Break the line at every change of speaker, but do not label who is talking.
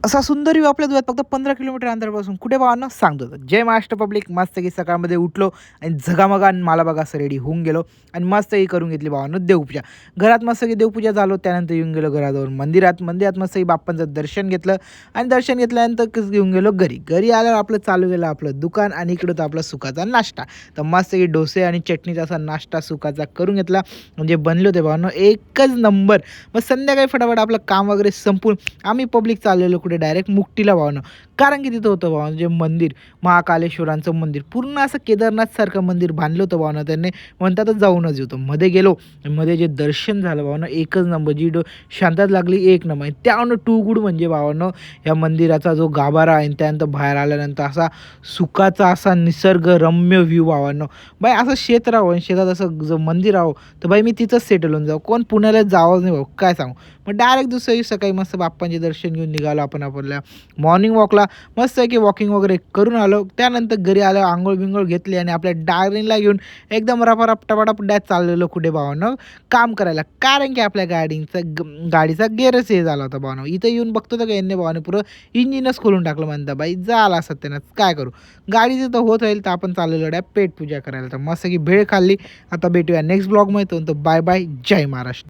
असा सुंदर व्ह्यू आपल्या डोळ्यात फक्त 15 किलोमीटर अंतरापासून कुठे भावांनो सांगतो. जय महाराष्ट्र पब्लिक. मस्त की सकाळमध्ये उठलो आणि झगामगा आणि मला बघा असं रेडी होऊन गेलो आणि मस्तही करून घेतली भावांनो देवपूजा. घरात मस्त की देवपूजा झालो, त्यानंतर येऊन गेलो घराजवळ मंदिरात मस्त की बाप्पांचं दर्शन घेतलं आणि दर्शन घेतल्यानंतर घेऊन गेलो घरी. घरी आल्यावर आपलं चालू गेलं आपलं दुकान आणि इकडं होता आपला सुकाचा नाश्ता. तर मस्त की डोसे आणि चटणीचा असा नाश्ता सुकाचा करून घेतला. म्हणजे बनले होते भावांनो एकच नंबर. मग संध्याकाळी फटाफट आपलं काम वगैरे संपून आम्ही पब्लिक चाललेलो कुठे डायरेक्ट मुक्टीला भावनं. कारण की तिथं होतं भावनं जे मंदिर, महाकालेश्वरांचं मंदिर पूर्ण असं केदारनाथसारखं मंदिर बांधलं होतं भावनं त्यांनी. म्हणतातच जाऊनच येतो. मध्ये गेलो, मध्ये जे दर्शन झालं भावनं एकच नंबर. जी शांतता लागली एक नंबर. त्यावरनं टू गुड म्हणजे भावानं या मंदिराचा जो गाभारा आहे आणि त्यानंतर बाहेर आल्यानंतर असा सुखाचा असा निसर्गरम्य व्ह्यू भावानं. बाई असं शेत राहावं आणि शेतात असं जो मंदिर राहावं तर बाई मी तिथंच सेटल होऊन जाऊ. कोण पुण्याला जावंच नाही भाऊ काय सांगू. मग डायरेक्ट दुसऱ्या दिवशी सकाळी मस्त बाप्पांचे दर्शन घेऊन निघालो आपण आपल्या मॉर्निंग वॉकला. मस्त आहे की वॉकिंग वगैरे करून आलो. त्यानंतर घरी आलो, अंघोळ-बिंघोळ घेतली आणि आपल्या डायरीला घेऊन एकदम रपारप टपाटप डॅच चाललेलो कुठे भावांनो काम करायला. कारण की आपल्या गाडीचा गेअरच हे झाला होता भावांनो. इथं येऊन बघतो तर यांनी भावाने पुरं इंजिनच खोलून टाकलं म्हणता. बाई झाला सत्यानाश काय करू. गाडीचं तर होत राहील तर आपण चाललेलो पेट पूजा करायला. तर मस्त की भेळ खाल्ली. आता भेटूया नेक्स्ट ब्लॉगमध्ये. तर बाय बाय. जय महाराष्ट्र.